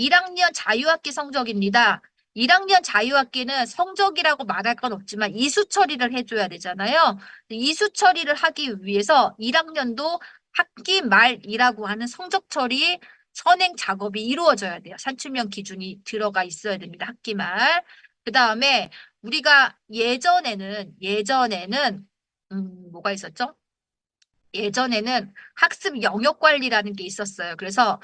1학년 자유학기 성적입니다. 1학년 자유학기는 성적이라고 말할 건 없지만 이수 처리를 해줘야 되잖아요. 이수 처리를 하기 위해서 1학년도 학기 말이라고 하는 성적 처리 선행 작업이 이루어져야 돼요. 산출명 기준이 들어가 있어야 됩니다. 학기 말. 그 다음에 우리가 예전에는 뭐가 있었죠? 예전에는 학습 영역 관리라는 게 있었어요. 그래서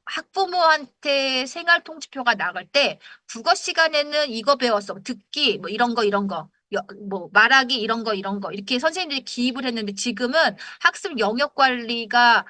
학부모한테 생활 통지표가 나갈 때 국어 시간에는 이거 배웠어. 듣기 뭐 이런 거. 뭐 말하기 이런 거 이렇게 선생님들이 기입을 했는데 지금은 학습 영역 관리가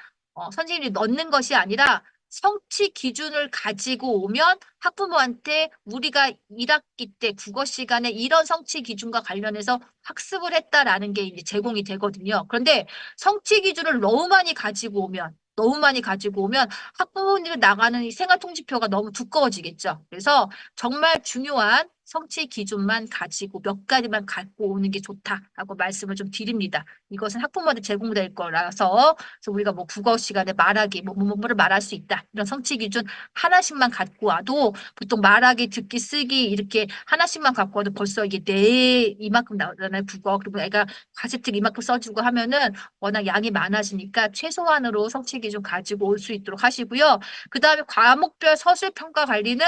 선생님들이 넣는 것이 아니라 성취 기준을 가지고 오면 학부모한테 우리가 1학기 때 국어 시간에 이런 성취 기준과 관련해서 학습을 했다라는 게 이제 제공이 되거든요. 그런데 성취 기준을 너무 많이 가지고 오면 학부모님들 나가는 이 생활 통지표가 너무 두꺼워지겠죠. 그래서 정말 중요한 성취 기준만 가지고 몇 가지만 갖고 오는 게 좋다라고 말씀을 좀 드립니다. 이것은 학부모한테 제공될 거라서 그래서 우리가 뭐 국어 시간에 말하기 뭐를 말할 수 있다. 이런 성취 기준 하나씩만 갖고 와도 보통 말하기, 듣기, 쓰기 이렇게 하나씩만 갖고 와도 벌써 이게 네 이만큼 나오잖아요. 국어. 그리고 애가 과세특 이만큼 써주고 하면은 워낙 양이 많아지니까 최소한으로 성취 기준 가지고 올 수 있도록 하시고요. 그 다음에 과목별 서술 평가 관리는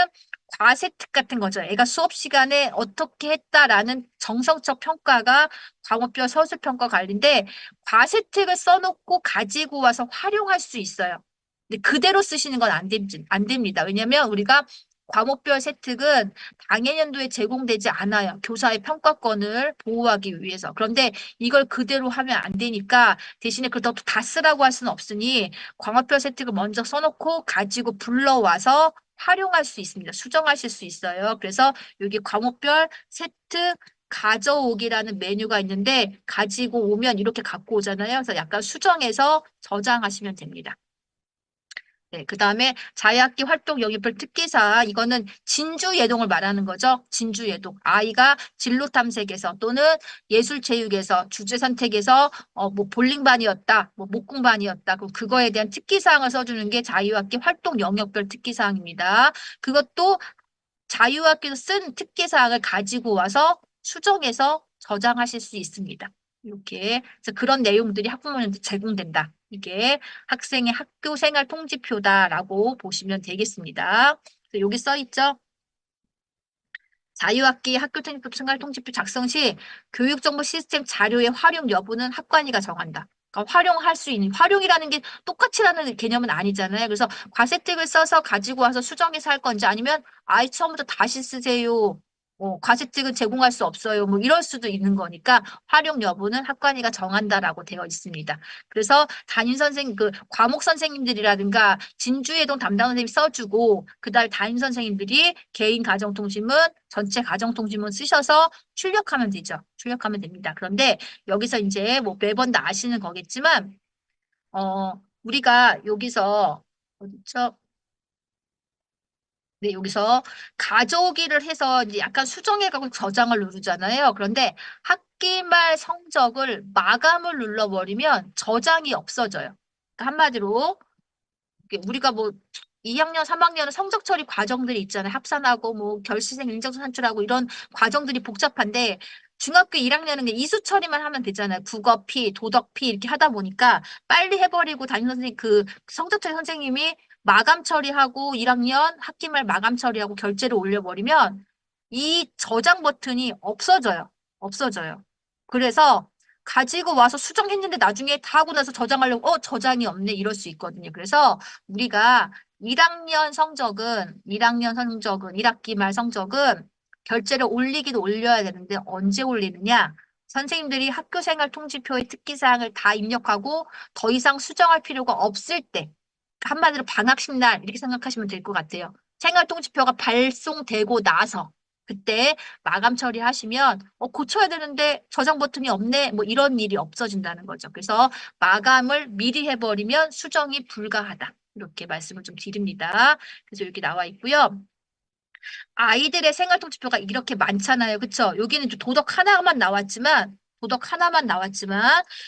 과세특 같은 거죠. 애가 수업 시간에 어떻게 했다라는 정성적 평가가 과목별 서술 평가 관리인데 과세특을 써놓고 가지고 와서 활용할 수 있어요. 근데 그대로 쓰시는 건 안 됩니다. 왜냐면 우리가 과목별 세특은 당해년도에 제공되지 않아요. 교사의 평가권을 보호하기 위해서. 그런데 이걸 그대로 하면 안 되니까 대신에 그걸 다 쓰라고 할 수는 없으니 과목별 세특을 먼저 써놓고 가지고 불러와서 활용할 수 있습니다. 수정하실 수 있어요. 그래서 여기 과목별 세특 가져오기라는 메뉴가 있는데 가지고 오면 이렇게 갖고 오잖아요. 그래서 약간 수정해서 저장하시면 됩니다. 네, 그 다음에 자유학기 활동 영역별 특기사 이거는 진주 예동을 말하는 거죠. 진주 예동. 아이가 진로 탐색에서 또는 예술 체육에서 주제 선택에서 뭐 볼링반이었다, 뭐 목공반이었다. 그럼 그거에 대한 특기사항을 써주는 게 자유학기 활동 영역별 특기사항입니다. 그것도 자유학기에서 쓴 특기사항을 가지고 와서 수정해서 저장하실 수 있습니다. 이렇게 그래서 그런 내용들이 학부모님한테 제공된다. 이게 학생의 학교 생활 통지표다라고 보시면 되겠습니다. 그래서 여기 써 있죠. 자유학기 학교 생활 통지표 작성 시 교육정보 시스템 자료의 활용 여부는 학관위가 정한다. 그러니까 활용할 수 있는 활용이라는 게 똑같이라는 개념은 아니잖아요. 그래서 과세특을 써서 가지고 와서 수정해서 할 건지 아니면 아예 처음부터 다시 쓰세요. 과세특은 제공할 수 없어요. 뭐 이럴 수도 있는 거니까 활용 여부는 학관위가 정한다라고 되어 있습니다. 그래서 담임 선생님, 그 과목 선생님들이라든가 진주예동 담당 선생님이 써주고 그다음에 담임 선생님들이 개인 가정통신문, 전체 가정통신문 쓰셔서 출력하면 되죠. 출력하면 됩니다. 그런데 여기서 이제 뭐 매번 다 아시는 거겠지만 우리가 여기서 어디죠? 네, 여기서 가져오기를 해서 이제 약간 수정해가고 저장을 누르잖아요. 그런데 학기말 성적을 마감을 눌러버리면 저장이 없어져요. 그러니까 한마디로 우리가 뭐 2학년, 3학년은 성적 처리 과정들이 있잖아요. 합산하고 뭐 결시생 인정서 산출하고 이런 과정들이 복잡한데 중학교 1학년은 이수 처리만 하면 되잖아요. 국어 피, 도덕 피 이렇게 하다 보니까 빨리 해버리고 담임 선생님 그 성적 처리 선생님이 마감 처리하고 1학년 학기말 마감 처리하고 결제를 올려버리면 이 저장 버튼이 없어져요. 없어져요. 그래서 가지고 와서 수정했는데 나중에 다 하고 나서 저장하려고 저장이 없네 이럴 수 있거든요. 그래서 우리가 1학년 성적은 1학기 말 성적은 결제를 올리기도 올려야 되는데 언제 올리느냐? 선생님들이 학교생활 통지표의 특기사항을 다 입력하고 더 이상 수정할 필요가 없을 때 한마디로 방학식 날 이렇게 생각하시면 될 것 같아요. 생활 통지표가 발송되고 나서 그때 마감 처리하시면 고쳐야 되는데 저장 버튼이 없네 뭐 이런 일이 없어진다는 거죠. 그래서 마감을 미리 해버리면 수정이 불가하다. 이렇게 말씀을 좀 드립니다. 그래서 여기 나와 있고요. 아이들의 생활통지표가 이렇게 많잖아요. 그쵸? 여기는 도덕 하나만 나왔지만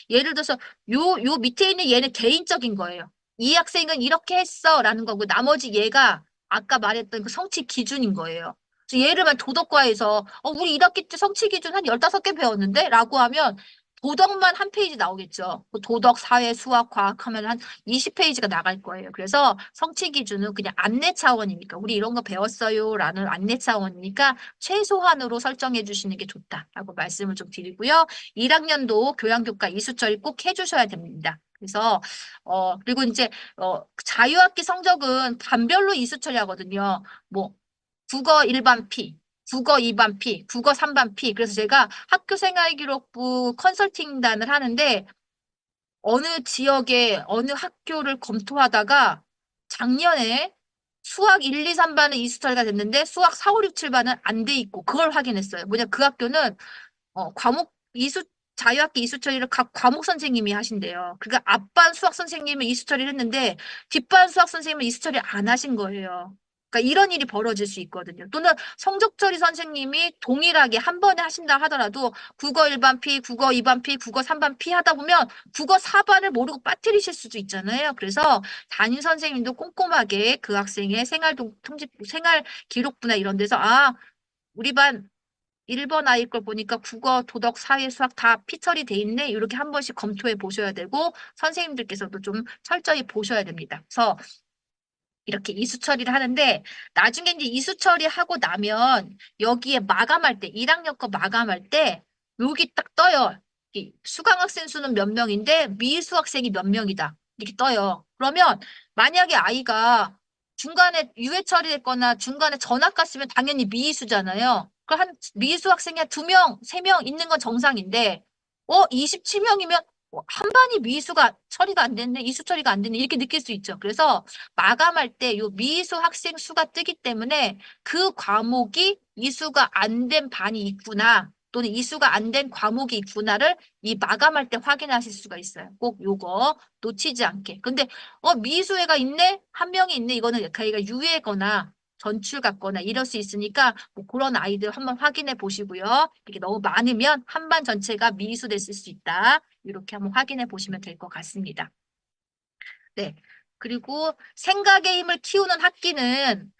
예를 들어서 요 밑에 있는 얘는 개인적인 거예요. 이 학생은 이렇게 했어 라는 거고 나머지 얘가 아까 말했던 그 성취 기준인 거예요. 그래서 예를 들면 도덕과에서 우리 1학기 때 성취 기준 한 15개 배웠는데? 라고 하면 도덕만 한 페이지 나오겠죠. 뭐 도덕, 사회, 수학, 과학 하면 한 20페이지가 나갈 거예요. 그래서 성취 기준은 그냥 안내 차원이니까 우리 이런 거 배웠어요 라는 안내 차원이니까 최소한으로 설정해 주시는 게 좋다라고 말씀을 좀 드리고요. 1학년도 교양교과 이수처리 꼭 해주셔야 됩니다. 그래서 그리고 이제 자유학기 성적은 반별로 이수 처리하거든요. 뭐 국어 1반 P, 국어 2반 P, 국어 3반 P. 그래서 제가 학교생활기록부 컨설팅단을 하는데 어느 지역의 어느 학교를 검토하다가 작년에 수학 1, 2, 3반은 이수 처리가 됐는데 수학 4, 5, 6, 7반은 안 돼 있고 그걸 확인했어요. 뭐냐 그 학교는 과목 자유학기 이수 처리를 각 과목 선생님이 하신대요. 그러니까 앞반 수학 선생님은 이수 처리를 했는데 뒷반 수학 선생님은 이수 처리 안 하신 거예요. 그러니까 이런 일이 벌어질 수 있거든요. 또는 성적 처리 선생님이 동일하게 한 번에 하신다 하더라도 국어 1반 P, 국어 2반 P, 국어 3반 P 하다 보면 국어 4반을 모르고 빠뜨리실 수도 있잖아요. 그래서 담임 선생님도 꼼꼼하게 그 학생의 생활 기록부나 이런 데서 우리 반 1번 아이 걸 보니까 국어, 도덕, 사회, 수학 다 피처리 돼 있네. 이렇게 한 번씩 검토해 보셔야 되고 선생님들께서도 좀 철저히 보셔야 됩니다. 그래서 이렇게 이수 처리를 하는데 나중에 이제 이수 처리하고 나면 여기에 마감할 때 1학년 거 마감할 때 여기 딱 떠요. 이 수강 학생 수는 몇 명인데 미수 학생이 몇 명이다. 이렇게 떠요. 그러면 만약에 아이가 중간에 유해 처리됐거나 중간에 전학 갔으면 당연히 미수잖아요. 그 한 미수 학생이 한 2명, 3명 있는 건 정상인데 27명이면 한 반이 미수가 처리가 안 됐네, 이수 처리가 안 됐네 이렇게 느낄 수 있죠. 그래서 마감할 때 요 미수 학생 수가 뜨기 때문에 그 과목이 이수가 안 된 반이 있구나 또는 이수가 안 된 과목이 있구나를 이 마감할 때 확인하실 수가 있어요. 꼭 요거 놓치지 않게. 근데 미수애가 있네? 한 명이 있네. 이거는 저희가 유예거나 전출 같거나 이럴 수 있으니까 뭐 그런 아이들 한번 확인해 보시고요. 이렇게 너무 많으면 한 반 전체가 미수됐을 수 있다. 이렇게 한번 확인해 보시면 될 것 같습니다. 네. 그리고 생각의 힘을 키우는 학기는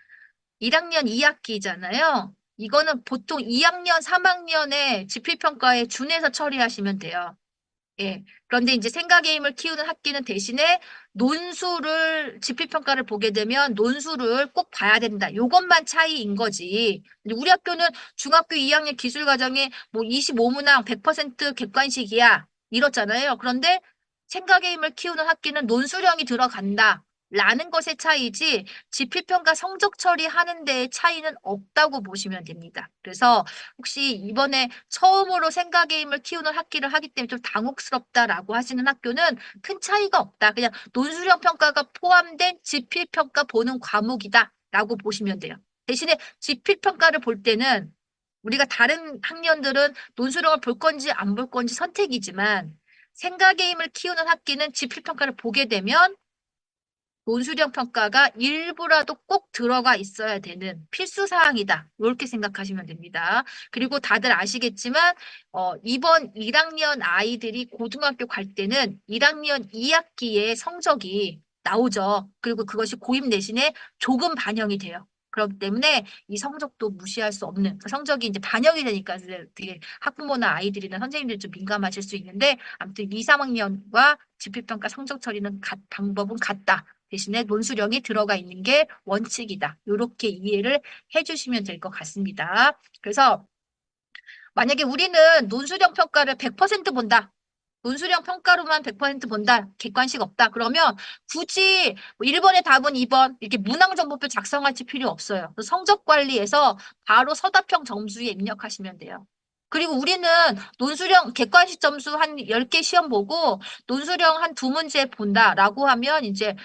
1학년 2학기잖아요. 이거는 보통 2학년, 3학년의 지필평가에 준해서 처리하시면 돼요. 예. 그런데 이제 생각의 힘을 키우는 학기는 대신에 논술을, 지필평가를 보게 되면 논술을 꼭 봐야 된다. 요것만 차이인 거지. 근데 우리 학교는 중학교 2학년 기술과정에 뭐 25문항 100% 객관식이야. 이렇잖아요. 그런데 생각의 힘을 키우는 학기는 논술형이 들어간다. 라는 것의 차이지 지필평가 성적 처리하는 데의 차이는 없다고 보시면 됩니다. 그래서 혹시 이번에 처음으로 생각의 힘을 키우는 학기를 하기 때문에 좀 당혹스럽다라고 하시는 학교는 큰 차이가 없다. 그냥 논술형 평가가 포함된 지필평가 보는 과목이다라고 보시면 돼요. 대신에 지필평가를 볼 때는 우리가 다른 학년들은 논술형을 볼 건지 안 볼 건지 선택이지만 생각의 힘을 키우는 학기는 지필평가를 보게 되면 논술형 평가가 일부라도 꼭 들어가 있어야 되는 필수 사항이다. 이렇게 생각하시면 됩니다. 그리고 다들 아시겠지만 이번 1학년 아이들이 고등학교 갈 때는 1학년 2학기의 성적이 나오죠. 그리고 그것이 고입 내신에 조금 반영이 돼요. 그렇기 때문에 이 성적도 무시할 수 없는 그 성적이 이제 반영이 되니까 되게 학부모나 아이들이나 선생님들이 좀 민감하실 수 있는데 아무튼 2, 3학년과 지필평가 성적 처리는 방법은 같다. 대신에 논술형이 들어가 있는 게 원칙이다. 이렇게 이해를 해주시면 될 것 같습니다. 그래서 만약에 우리는 논술형 평가를 100% 본다. 논술형 평가로만 100% 본다. 객관식 없다. 그러면 굳이 1번의 답은 2번 이렇게 문항정보표 작성하실 필요 없어요. 성적 관리에서 바로 서답형 점수에 입력하시면 돼요. 그리고 우리는 논술형 객관식 점수 한 10개 시험 보고 논술형 한 2문제 본다라고 하면 이제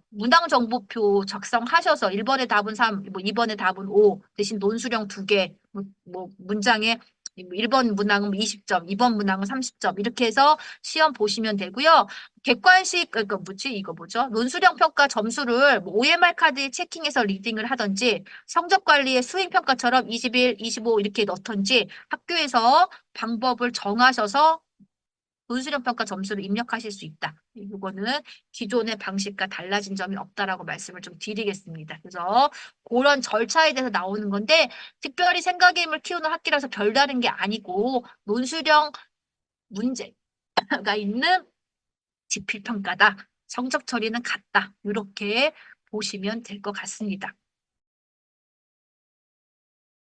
문항정보표 작성하셔서 1번의 답은 3, 뭐 2번의 답은 5 대신 논술형 2개 뭐 문장에 1번 문항은 20점, 2번 문항은 30점 이렇게 해서 시험 보시면 되고요. 객관식 그러니까 이거 뭐죠? 논술형 평가 점수를 뭐 OMR 카드에 체킹해서 리딩을 하든지 성적 관리의 수행 평가처럼 21, 25 이렇게 넣던지 학교에서 방법을 정하셔서 논술형 평가 점수를 입력하실 수 있다. 이거는 기존의 방식과 달라진 점이 없다라고 말씀을 좀 드리겠습니다. 그래서 그런 절차에 대해서 나오는 건데 특별히 생각의 힘을 키우는 학기라서 별다른 게 아니고 논술형 문제가 있는 지필평가다. 성적 처리는 같다. 이렇게 보시면 될 것 같습니다.